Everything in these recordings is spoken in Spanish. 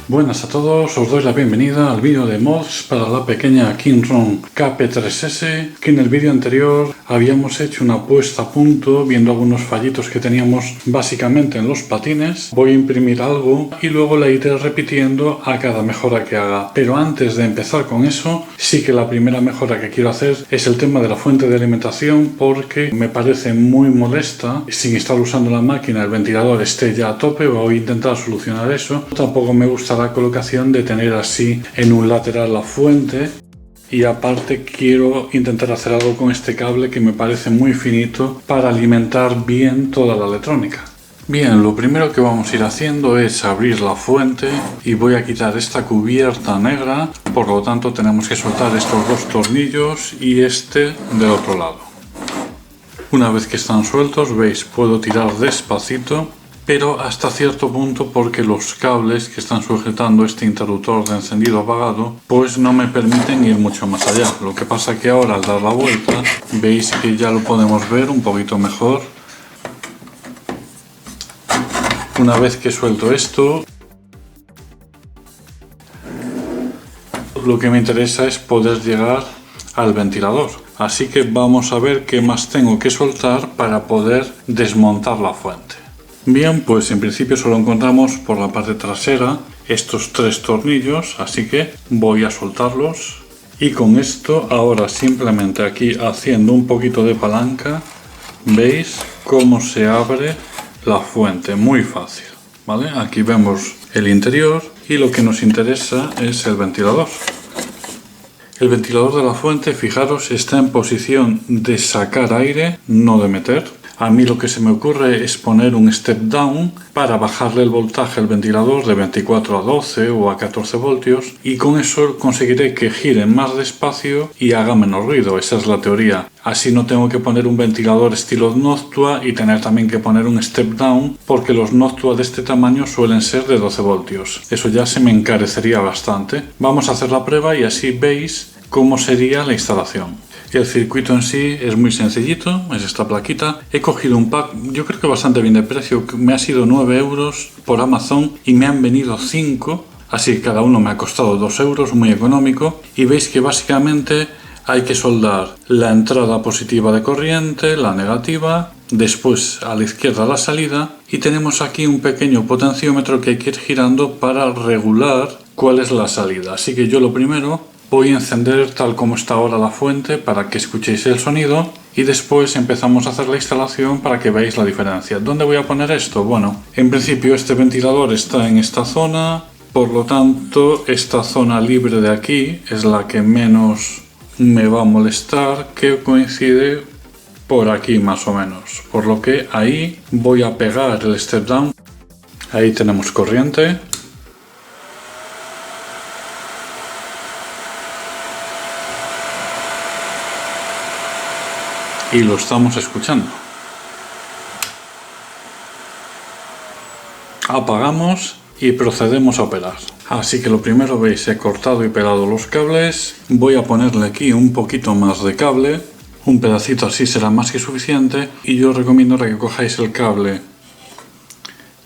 Buenas a todos, os doy la bienvenida al vídeo de mods para la pequeña Kinron KP3S, que en el vídeo anterior habíamos hecho una puesta a punto viendo algunos fallitos que teníamos básicamente en los patines. Voy a imprimir algo y luego la iré repitiendo a cada mejora que haga. Pero antes de empezar con eso, sí que la primera mejora que quiero hacer es el tema de la fuente de alimentación, porque me parece muy molesta sin estar usando la máquina el ventilador esté ya a tope. Voy a intentar solucionar eso. Tampoco me gusta la colocación de tener así en un lateral la fuente, y aparte quiero intentar hacer algo con este cable que me parece muy finito para alimentar bien toda la electrónica. Bien, lo primero que vamos a ir haciendo es abrir la fuente y voy a quitar esta cubierta negra, por lo tanto tenemos que soltar estos dos tornillos y este del otro lado. Una vez que están sueltos, veis, puedo tirar despacito, pero hasta cierto punto, porque los cables que están sujetando este interruptor de encendido apagado pues no me permiten ir mucho más allá. Lo que pasa que ahora al dar la vuelta veis que ya lo podemos ver un poquito mejor. Una vez que suelto esto, lo que me interesa es poder llegar al ventilador, así que vamos a ver qué más tengo que soltar para poder desmontar la fuente. Bien, pues en principio solo encontramos por la parte trasera estos tres tornillos, así que voy a soltarlos. Y con esto ahora simplemente aquí haciendo un poquito de palanca, veis cómo se abre la fuente, muy fácil, ¿vale? Aquí vemos el interior y lo que nos interesa es el ventilador. El ventilador de la fuente, fijaros, está en posición de sacar aire, no de meter. A mí lo que se me ocurre es poner un step down para bajarle el voltaje al ventilador de 24 a 12 o a 14 voltios, y con eso conseguiré que gire más despacio y haga menos ruido. Esa es la teoría. Así no tengo que poner un ventilador estilo Noctua y tener también que poner un step down, porque los Noctua de este tamaño suelen ser de 12 voltios. Eso ya se me encarecería bastante. Vamos a hacer la prueba y así veis cómo sería la instalación. El circuito en sí es muy sencillito, es esta plaquita. He cogido un pack, yo creo que bastante bien de precio, me ha sido 9 euros por Amazon y me han venido 5, así que cada uno me ha costado 2 euros, muy económico. Y veis que básicamente hay que soldar la entrada positiva de corriente, la negativa, después a la izquierda la salida, y tenemos aquí un pequeño potenciómetro que hay que ir girando para regular cuál es la salida. Así que yo lo primero voy a encender tal como está ahora la fuente para que escuchéis el sonido, y después empezamos a hacer la instalación para que veáis la diferencia. ¿Dónde voy a poner esto? Bueno, en principio este ventilador está en esta zona, por lo tanto esta zona libre de aquí es la que menos me va a molestar, que coincide por aquí más o menos. Por lo que ahí voy a pegar el step down. Ahí tenemos corriente. Y lo estamos escuchando. Apagamos y procedemos a operar. Así que lo primero, veis, he cortado y pelado los cables. Voy a ponerle aquí un poquito más de cable. Un pedacito así será más que suficiente. Y yo os recomiendo que cojáis el cable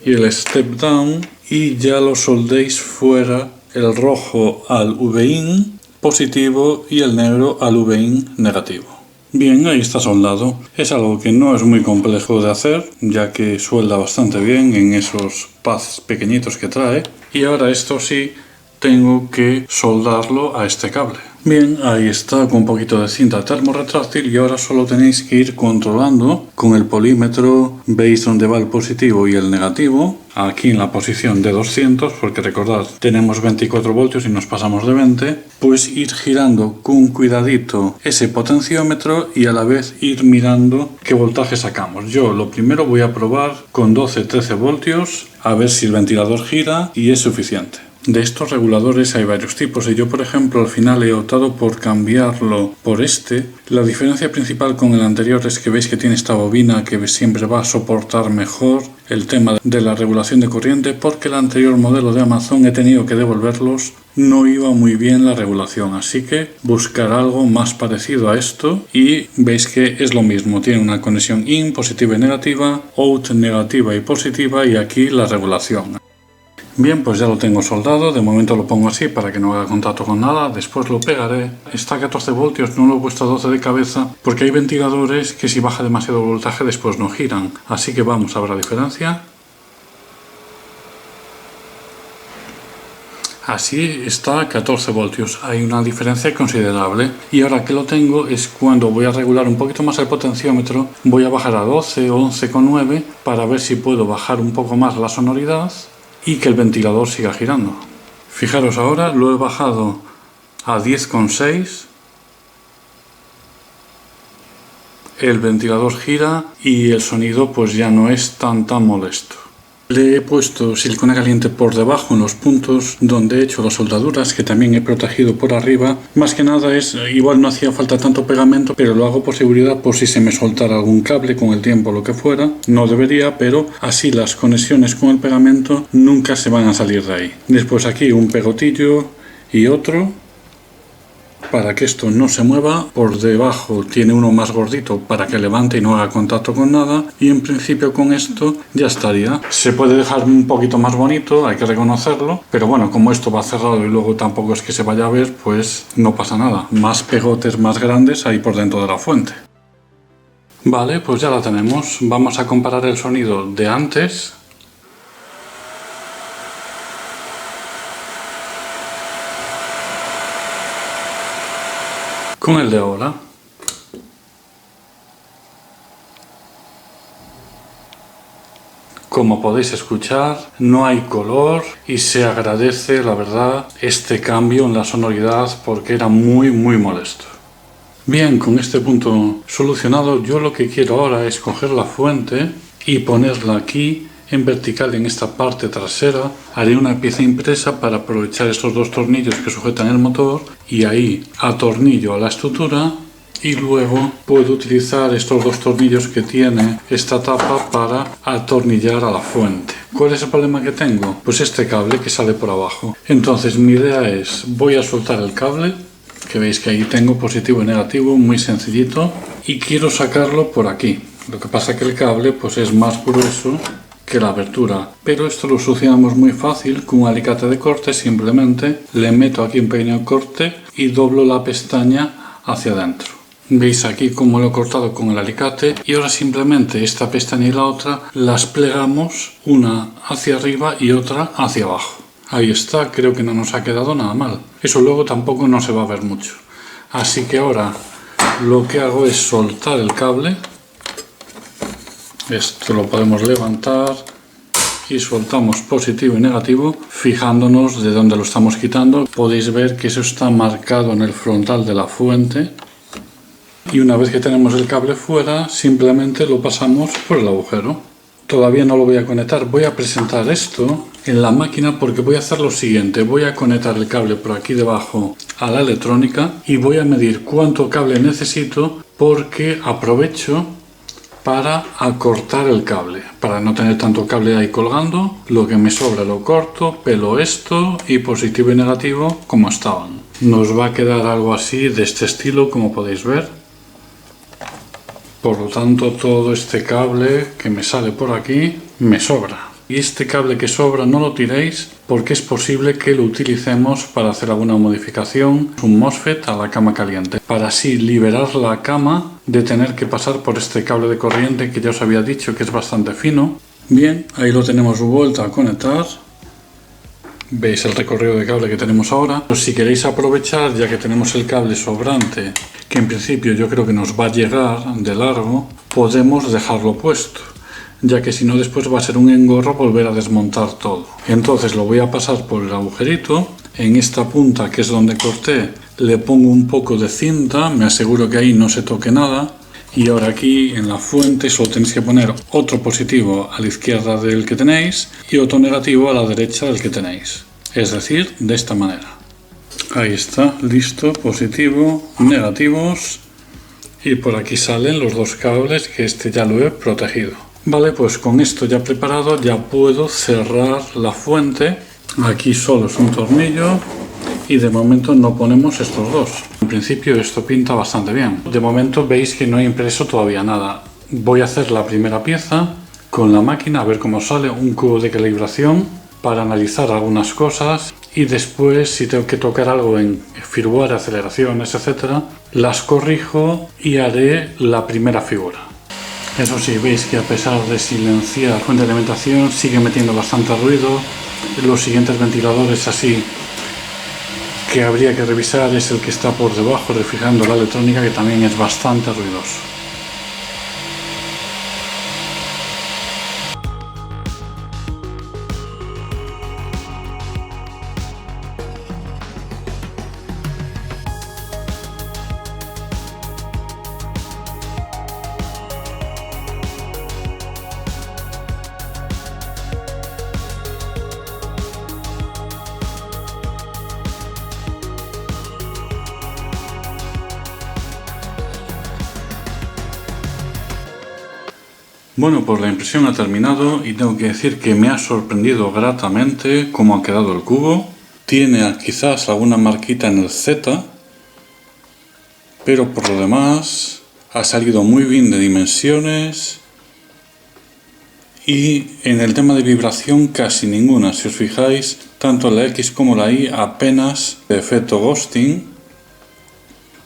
y el step down y ya lo soldéis fuera, el rojo al V-in positivo y el negro al V-in negativo. Bien, ahí está soldado. Es algo que no es muy complejo de hacer, ya que suelda bastante bien en esos pads pequeñitos que trae. Y ahora esto sí, tengo que soldarlo a este cable. Bien, ahí está, con un poquito de cinta termorretráctil, y ahora solo tenéis que ir controlando con el polímetro. Veis dónde va el positivo y el negativo, aquí en la posición de 200, porque recordad, tenemos 24 voltios y nos pasamos de 20, pues ir girando con cuidadito ese potenciómetro y a la vez ir mirando qué voltaje sacamos. Yo lo primero voy a probar con 12-13 voltios, a ver si el ventilador gira y es suficiente. De estos reguladores hay varios tipos y yo, por ejemplo, al final he optado por cambiarlo por este. La diferencia principal con el anterior es que veis que tiene esta bobina que siempre va a soportar mejor el tema de la regulación de corriente, porque el anterior modelo de Amazon he tenido que devolverlos, no iba muy bien la regulación, así que buscar algo más parecido a esto. Y veis que es lo mismo, tiene una conexión in positiva y negativa, out negativa y positiva, y aquí la regulación. Bien, pues ya lo tengo soldado, de momento lo pongo así para que no haga contacto con nada, después lo pegaré. Está a 14 voltios, no lo he puesto a 12 de cabeza, porque hay ventiladores que si baja demasiado voltaje después no giran, así que vamos a ver la diferencia. Así está a 14 voltios, hay una diferencia considerable. Y ahora que lo tengo es cuando voy a regular un poquito más el potenciómetro, voy a bajar a 12 o 11,9 para ver si puedo bajar un poco más la sonoridad y que el ventilador siga girando. Fijaros, ahora lo he bajado a 10,6. El ventilador gira y el sonido pues ya no es tan molesto. Le he puesto silicona caliente por debajo en los puntos donde he hecho las soldaduras, que también he protegido por arriba. Más que nada es, igual no hacía falta tanto pegamento, pero lo hago por seguridad, por si se me soltara algún cable con el tiempo o lo que fuera. No debería, pero así las conexiones con el pegamento nunca se van a salir de ahí. Después aquí un pegotillo y otro, para que esto no se mueva. Por debajo tiene uno más gordito para que levante y no haga contacto con nada, y en principio con esto ya estaría. Se puede dejar un poquito más bonito, hay que reconocerlo, pero bueno, como esto va cerrado y luego tampoco es que se vaya a ver, pues no pasa nada. Más pegotes más grandes ahí por dentro de la fuente. Vale, pues ya la tenemos. Vamos a comparar el sonido de antes con el de ahora. Como podéis escuchar, no hay color y se agradece, la verdad, este cambio en la sonoridad porque era muy molesto. Bien, con este punto solucionado, yo lo que quiero ahora es coger la fuente y ponerla aquí en vertical en esta parte trasera. Haré una pieza impresa para aprovechar estos dos tornillos que sujetan el motor y ahí atornillo a la estructura, y luego puedo utilizar estos dos tornillos que tiene esta tapa para atornillar a la fuente. ¿Cuál es el problema que tengo? Pues este cable que sale por abajo. Entonces mi idea es, voy a soltar el cable, que veis que ahí tengo positivo y negativo, muy sencillito, y quiero sacarlo por aquí. Lo que pasa que el cable pues es más grueso que la abertura, pero esto lo solucionamos muy fácil con un alicate de corte. Simplemente le meto aquí un pequeño corte y doblo la pestaña hacia adentro. Veis aquí cómo lo he cortado con el alicate, y ahora simplemente esta pestaña y la otra las plegamos, una hacia arriba y otra hacia abajo. Ahí está, creo que no nos ha quedado nada mal. Eso luego tampoco no se va a ver mucho. Así que ahora lo que hago es soltar el cable. Esto lo podemos levantar y soltamos positivo y negativo fijándonos de dónde lo estamos quitando. Podéis ver que eso está marcado en el frontal de la fuente, y una vez que tenemos el cable fuera simplemente lo pasamos por el agujero. Todavía no lo voy a conectar, voy a presentar esto en la máquina porque voy a hacer lo siguiente. Voy a conectar el cable por aquí debajo a la electrónica y voy a medir cuánto cable necesito, porque aprovecho para acortar el cable, para no tener tanto cable ahí colgando. Lo que me sobra lo corto, pelo esto y positivo y negativo como estaban. Nos va a quedar algo así de este estilo, como podéis ver. Por lo tanto, todo este cable que me sale por aquí me sobra. Y este cable que sobra no lo tiréis, porque es posible que lo utilicemos para hacer alguna modificación, un MOSFET a la cama caliente, para así liberar la cama de tener que pasar por este cable de corriente que ya os había dicho que es bastante fino. Bien, ahí lo tenemos vuelto a conectar. Veis el recorrido de cable que tenemos ahora. Pues si queréis aprovechar, ya que tenemos el cable sobrante, que en principio yo creo que nos va a llegar de largo, podemos dejarlo puesto, ya que si no después va a ser un engorro volver a desmontar todo. Entonces lo voy a pasar por el agujerito. En esta punta, que es donde corté, le pongo un poco de cinta, me aseguro que ahí no se toque nada. Y ahora aquí en la fuente solo tenéis que poner otro positivo a la izquierda del que tenéis y otro negativo a la derecha del que tenéis. Es decir, de esta manera. Ahí está, listo, positivo, negativos. Y por aquí salen los dos cables, que este ya lo he protegido. Vale, pues con esto ya preparado ya puedo cerrar la fuente. Aquí solo es un tornillo. Y de momento no ponemos estos dos. En principio esto pinta bastante bien. De momento veis que no he impreso todavía nada. Voy a hacer la primera pieza con la máquina a ver cómo sale. Un cubo de calibración. para analizar algunas cosas y después, si tengo que tocar algo en firmware, aceleraciones, etcétera, las corrijo y haré la primera figura. Eso sí, veis que a pesar de silenciar la fuente de alimentación sigue metiendo bastante ruido. Los siguientes ventiladores así que habría que revisar es el que está por debajo, refrigerando la electrónica, que también es bastante ruidoso. Bueno, pues la impresión ha terminado y tengo que decir que me ha sorprendido gratamente cómo ha quedado el cubo. Tiene quizás alguna marquita en el Z, pero por lo demás ha salido muy bien de dimensiones y en el tema de vibración casi ninguna. Si os fijáis, tanto la X como la Y apenas de efecto ghosting.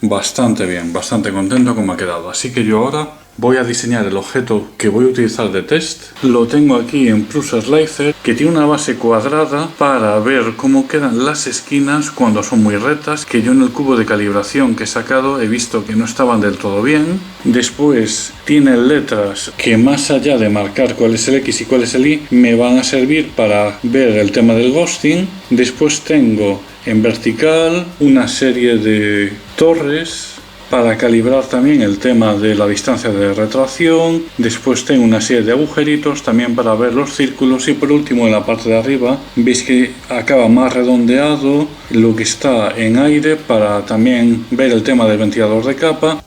Bastante bien, bastante contento como ha quedado. Así que yo ahora voy a diseñar el objeto que voy a utilizar de test. Lo tengo aquí en Prusa Slicer, que tiene una base cuadrada para ver cómo quedan las esquinas cuando son muy rectas, que yo en el cubo de calibración que he sacado he visto que no estaban del todo bien. Después tiene letras que, más allá de marcar cuál es el X y cuál es el Y, me van a servir para ver el tema del ghosting. Después tengo en vertical una serie de torres para calibrar también el tema de la distancia de retracción. Después tengo una serie de agujeritos también para ver los círculos y por último en la parte de arriba veis que acaba más redondeado lo que está en aire para también ver el tema del ventilador de capa.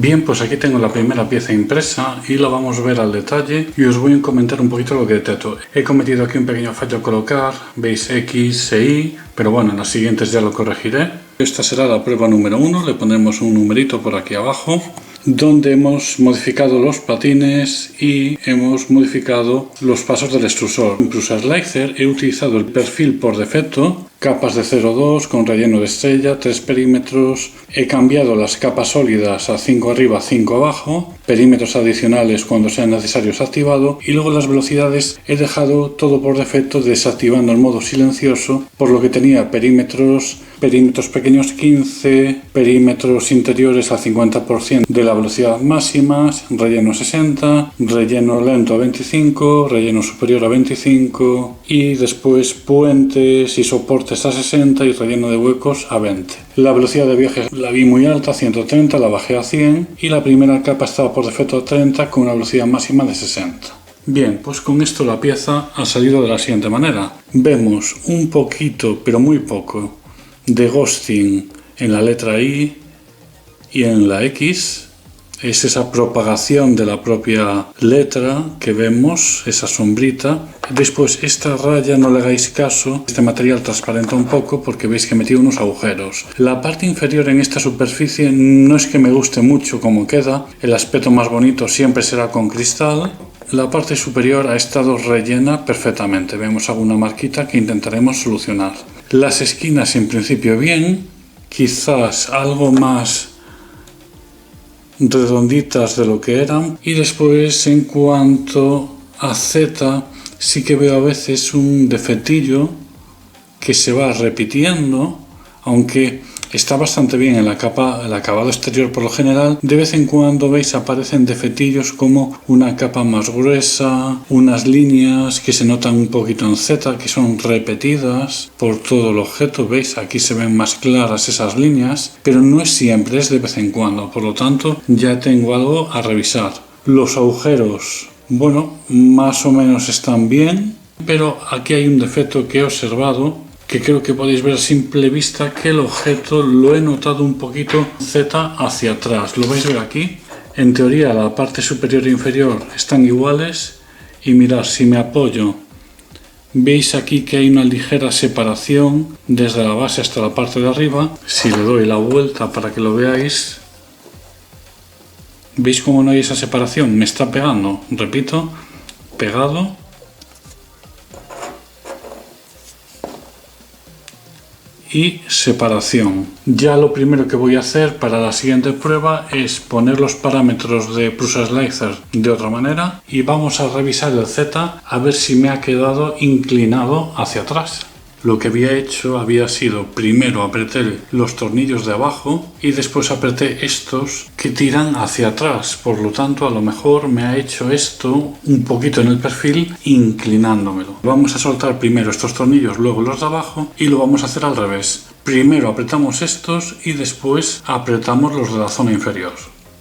Bien, pues aquí tengo la primera pieza impresa y la vamos a ver al detalle y os voy a comentar un poquito lo que detecto. He cometido aquí un pequeño fallo al colocar, veis X e Y, pero bueno, en las siguientes ya lo corregiré. Esta será la prueba número 1, le pondremos un numerito por aquí abajo, donde hemos modificado los patines y hemos modificado los pasos del extrusor. En Prusa Slicer he utilizado el perfil por defecto, capas de 0,2 con relleno de estrella, 3 perímetros. He cambiado las capas sólidas a 5 arriba, 5 abajo, perímetros adicionales cuando sean necesarios activado y luego las velocidades he dejado todo por defecto desactivando el modo silencioso, por lo que tenía perímetros pequeños 15, perímetros interiores al 50% de la velocidad máxima, relleno 60, relleno lento a 25, relleno superior a 25 y después puentes y soportes a 60 y relleno de huecos a 20. La velocidad de viaje la vi muy alta, 130, la bajé a 100 y la primera capa estaba por defecto a 30 con una velocidad máxima de 60. Bien, pues con esto la pieza ha salido de la siguiente manera. Vemos un poquito, pero muy poco, de ghosting en la letra Y y en la X. Es esa propagación de la propia letra que vemos, esa sombrita. Después esta raya, no le hagáis caso, este material transparenta un poco porque veis que he metido unos agujeros. La parte inferior en esta superficie no es que me guste mucho cómo queda, el aspecto más bonito siempre será con cristal. La parte superior ha estado rellena perfectamente, vemos alguna marquita que intentaremos solucionar. Las esquinas en principio bien, quizás algo más redonditas de lo que eran. Y después, en cuanto a Z, sí que veo a veces un defectillo que se va repitiendo, aunque está bastante bien en la capa, el acabado exterior por lo general. De vez en cuando, veis, aparecen defectillos como una capa más gruesa, unas líneas que se notan un poquito en Z, que son repetidas por todo el objeto. Veis, aquí se ven más claras esas líneas, pero no es siempre, es de vez en cuando. Por lo tanto, ya tengo algo a revisar. Los agujeros, bueno, más o menos están bien, pero aquí hay un defecto que he observado, que creo que podéis ver a simple vista, que el objeto lo he notado un poquito Z hacia atrás. Lo vais a ver aquí. En teoría la parte superior e inferior están iguales y mirad, si me apoyo, veis aquí que hay una ligera separación desde la base hasta la parte de arriba. Si le doy la vuelta para que lo veáis, ¿veis cómo no hay esa separación? Me está pegando, repito, pegado. Y separación. Ya lo primero que voy a hacer para la siguiente prueba es poner los parámetros de Prusa Slicer de otra manera y vamos a revisar el Z a ver si me ha quedado inclinado hacia atrás. Lo que había hecho había sido primero apreté los tornillos de abajo y después apreté estos que tiran hacia atrás. Por lo tanto, a lo mejor me ha hecho esto un poquito en el perfil inclinándomelo. Vamos a soltar primero estos tornillos, luego los de abajo, y lo vamos a hacer al revés. Primero apretamos estos y después apretamos los de la zona inferior.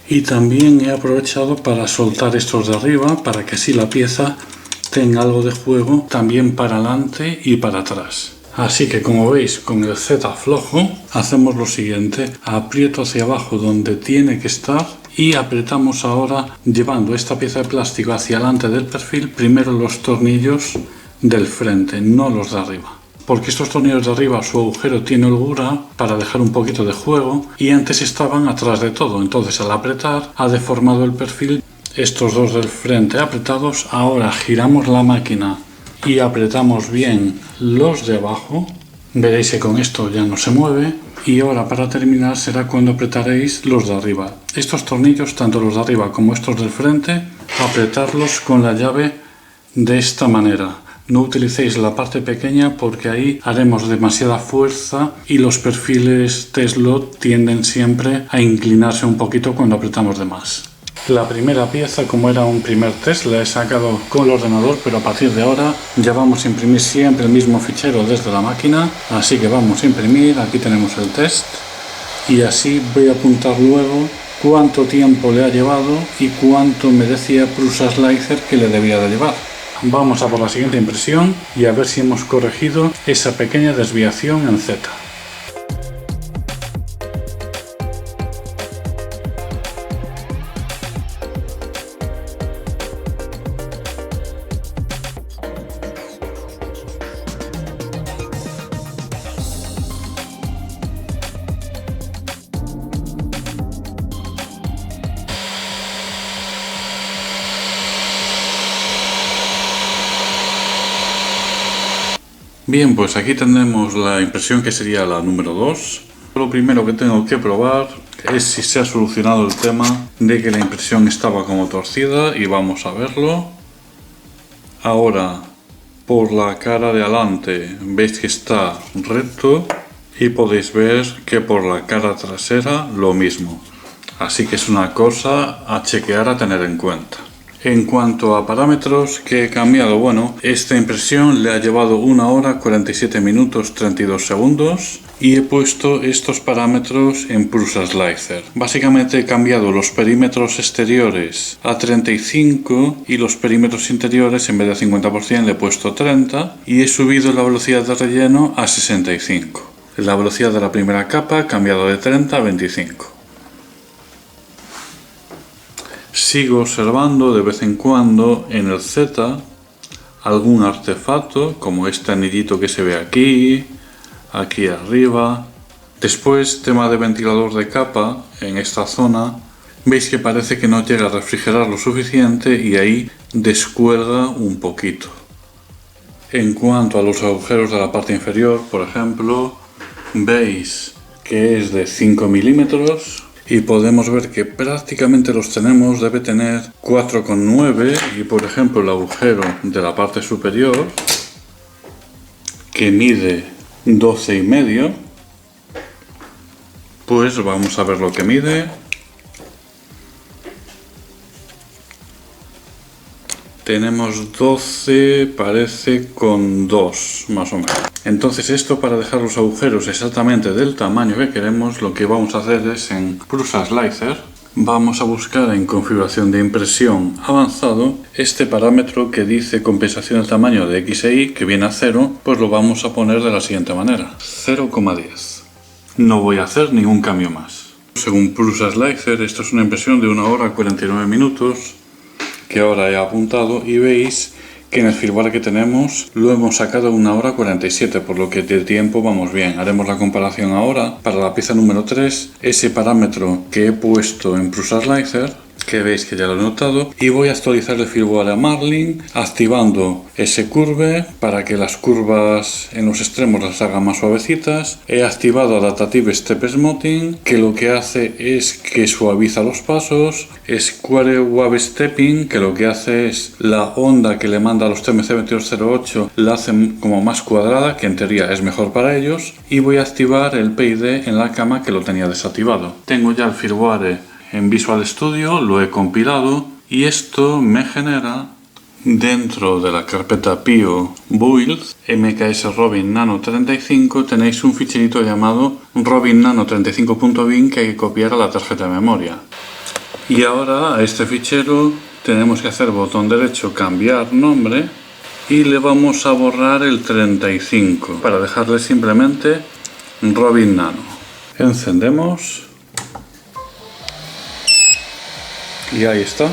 Y también he aprovechado para soltar estos de arriba para que así la pieza tenga algo de juego también para adelante y para atrás. Así que, como veis, con el Z flojo hacemos lo siguiente: aprieto hacia abajo donde tiene que estar y apretamos ahora, llevando esta pieza de plástico hacia adelante del perfil, primero los tornillos del frente, no los de arriba, porque estos tornillos de arriba, su agujero tiene holgura para dejar un poquito de juego y antes estaban atrás de todo. Entonces, al apretar ha deformado el perfil. Estos dos del frente apretados. Ahora giramos la máquina y apretamos bien los de abajo. Veréis que con esto ya no se mueve. Y ahora, para terminar, será cuando apretaréis los de arriba. Estos tornillos, tanto los de arriba como estos del frente, apretarlos con la llave de esta manera. No utilicéis la parte pequeña porque ahí haremos demasiada fuerza y los perfiles de slot tienden siempre a inclinarse un poquito cuando apretamos de más. La primera pieza, como era un primer test, la he sacado con el ordenador, pero a partir de ahora ya vamos a imprimir siempre el mismo fichero desde la máquina. Así que vamos a imprimir, aquí tenemos el test y así voy a apuntar luego cuánto tiempo le ha llevado y cuánto me decía Prusa Slicer que le debía de llevar. Vamos a por la siguiente impresión y a ver si hemos corregido esa pequeña desviación en Z. Bien, pues aquí tenemos la impresión que sería la número 2. Lo primero que tengo que probar es si se ha solucionado el tema de que la impresión estaba como torcida y vamos a verlo. Ahora, por la cara de adelante veis que está recto y podéis ver que por la cara trasera lo mismo. Así que es una cosa a chequear, a tener en cuenta. En cuanto a parámetros que he cambiado, bueno, esta impresión le ha llevado 1 hora 47 minutos 32 segundos y he puesto estos parámetros en Prusa Slicer. Básicamente he cambiado los perímetros exteriores a 35 y los perímetros interiores, en vez de 50%, le he puesto 30 y he subido la velocidad de relleno a 65. La velocidad de la primera capa ha cambiado de 30 a 25. Sigo observando de vez en cuando en el Z algún artefacto, como este anillito que se ve aquí, aquí arriba. Después, tema de ventilador de capa, en esta zona, veis que parece que no llega a refrigerar lo suficiente y ahí descuelga un poquito. En cuanto a los agujeros de la parte inferior, por ejemplo, veis que es de 5 milímetros. y podemos ver que prácticamente los tenemos. Debe tener 4,9 y por ejemplo el agujero de la parte superior, que mide 12,5, pues vamos a ver lo que mide. Tenemos 12, parece, con 2 más o menos. Entonces esto, para dejar los agujeros exactamente del tamaño que queremos, lo que vamos a hacer es en Prusa Slicer, vamos a buscar en configuración de impresión avanzado este parámetro que dice compensación del tamaño de X e Y, que viene a 0, pues lo vamos a poner de la siguiente manera, 0,10. No voy a hacer ningún cambio más. Según Prusa Slicer, esto es una impresión de 1 hora 49 minutos, que ahora he apuntado, y veis que en el firmware que tenemos lo hemos sacado a 1 hora 47, por lo que de tiempo vamos bien. Haremos la comparación ahora para la pieza número 3, ese parámetro que he puesto en Prusa Slicer, que veis que ya lo he notado, y voy a actualizar el firmware a Marlin activando ese curve para que las curvas en los extremos las haga más suavecitas. He activado Adaptive Step Smoothing, que lo que hace es que suaviza los pasos. Square Wave Stepping, que lo que hace es la onda que le manda a los TMC2208 la hace como más cuadrada, que en teoría es mejor para ellos. Y voy a activar el PID en la cama, que lo tenía desactivado. Tengo ya el firmware en Visual Studio, lo he compilado y esto me genera, dentro de la carpeta PIO Build MKS Robin Nano 35, tenéis un ficherito llamado Robin Nano 35.bin que hay que copiar a la tarjeta de memoria. Y ahora a este fichero tenemos que hacer botón derecho, cambiar nombre, y le vamos a borrar el 35 para dejarle simplemente Robin Nano. Encendemos. Y ahí está.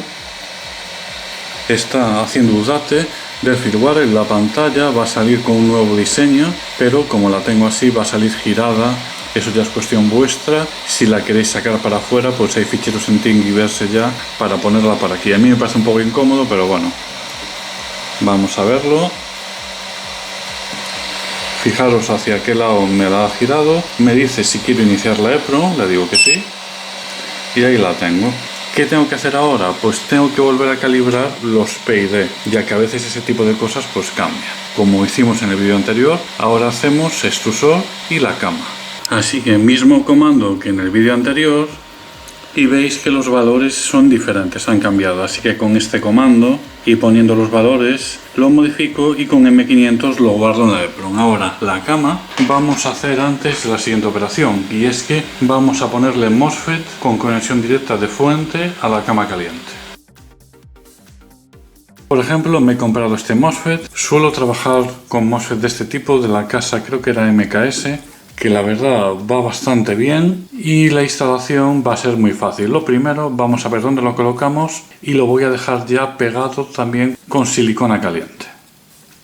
Está haciendo update del firmware. En la pantalla va a salir con un nuevo diseño, pero como la tengo así va a salir girada. Eso ya es cuestión vuestra. Si la queréis sacar para afuera, pues hay ficheros en Thingiverse ya para ponerla para aquí. A mí me parece un poco incómodo, pero bueno. Vamos a verlo. Fijaros hacia qué lado me la ha girado. Me dice si quiero iniciar la EEPROM. Le digo que sí. Y ahí la tengo. ¿Qué tengo que hacer ahora? Pues tengo que volver a calibrar los PID, ya que a veces ese tipo de cosas pues cambian. Como hicimos en el vídeo anterior, ahora hacemos extrusor y la cama. Así que mismo comando que en el vídeo anterior, y veis que los valores son diferentes, han cambiado. Así que con este comando y poniendo los valores lo modifico y con M500 lo guardo en la EEPROM. Ahora la cama, vamos a hacer antes la siguiente operación, y es que vamos a ponerle MOSFET con conexión directa de fuente a la cama caliente. Por ejemplo, me he comprado este MOSFET. Suelo trabajar con MOSFET de este tipo, de la casa, creo que era MKS, que la verdad va bastante bien, y la instalación va a ser muy fácil. Lo primero, vamos a ver dónde lo colocamos, y lo voy a dejar ya pegado también con silicona caliente.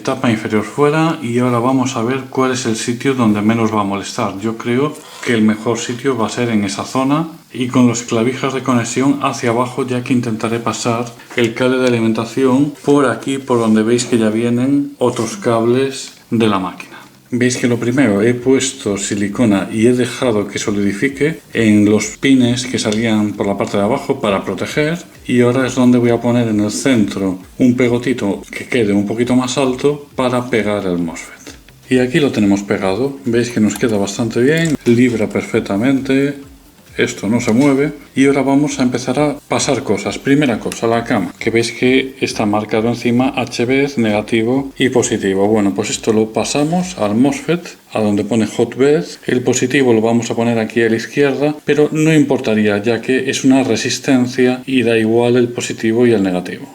Tapa inferior fuera, y ahora vamos a ver cuál es el sitio donde menos va a molestar. Yo creo que el mejor sitio va a ser en esa zona, y con los clavijas de conexión hacia abajo, ya que intentaré pasar el cable de alimentación por aquí, por donde veis que ya vienen otros cables de la máquina. Veis que lo primero, he puesto silicona y he dejado que solidifique en los pines que salían por la parte de abajo para proteger, y ahora es donde voy a poner en el centro un pegotito que quede un poquito más alto para pegar el MOSFET. Y aquí lo tenemos pegado, veis que nos queda bastante bien, libra perfectamente. Esto no se mueve, y ahora vamos a empezar a pasar cosas. Primera cosa, la cama, que veis que está marcado encima HV, negativo y positivo. Bueno, pues esto lo pasamos al MOSFET, a donde pone Hotbed. El positivo lo vamos a poner aquí a la izquierda, pero no importaría, ya que es una resistencia y da igual el positivo y el negativo.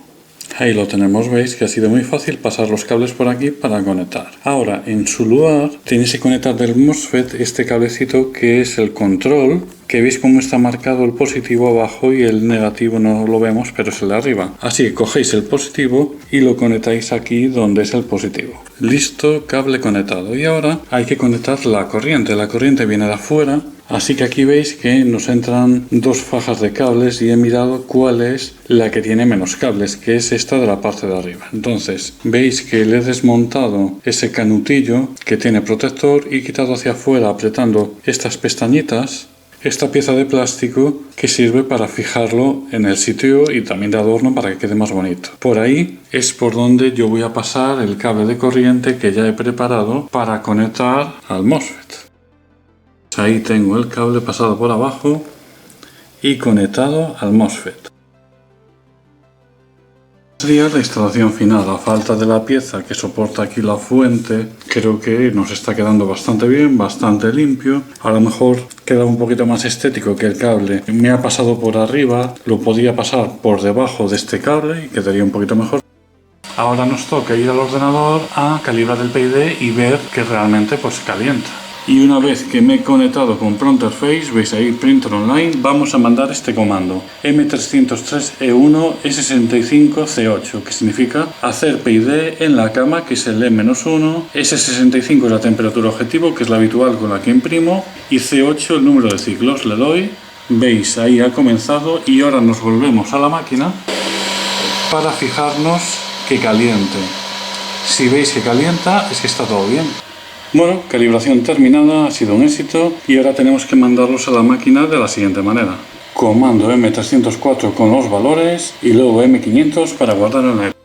Ahí lo tenemos, veis que ha sido muy fácil pasar los cables por aquí para conectar. Ahora, en su lugar, tenéis que conectar del MOSFET este cablecito que es el control, que veis cómo está marcado el positivo abajo y el negativo no lo vemos, pero es el de arriba. Así que cogéis el positivo y lo conectáis aquí donde es el positivo. Listo, cable conectado. Y ahora hay que conectar la corriente. La corriente viene de afuera, así que aquí veis que nos entran dos fajas de cables, y he mirado cuál es la que tiene menos cables, que es esta de la parte de arriba. Entonces veis que le he desmontado ese canutillo que tiene protector y quitado hacia afuera apretando estas pestañitas. esta pieza de plástico que sirve para fijarlo en el sitio y también de adorno para que quede más bonito. Por ahí es por donde yo voy a pasar el cable de corriente que ya he preparado para conectar al MOSFET. Ahí tengo el cable pasado por abajo y conectado al MOSFET. Sería la instalación final. A falta de la pieza que soporta aquí la fuente, creo que nos está quedando bastante bien, bastante limpio. A lo mejor queda un poquito más estético que el cable me ha pasado por arriba, lo podía pasar por debajo de este cable y quedaría un poquito mejor. Ahora nos toca ir al ordenador a calibrar el PID y ver que realmente pues calienta. Y una vez que me he conectado con Pronterface, veis ahí Printer Online, vamos a mandar este comando M303E1 S65C8, que significa hacer PID en la cama, que es el E-1, S65 es la temperatura objetivo, que es la habitual con la que imprimo, y C8 el número de ciclos. Le doy, veis ahí ha comenzado y ahora nos volvemos a la máquina para fijarnos que caliente. Si veis que calienta, es que está todo bien. Bueno, calibración terminada, ha sido un éxito y ahora tenemos que mandarlos a la máquina de la siguiente manera. Comando M304 con los valores y luego M500 para guardar en la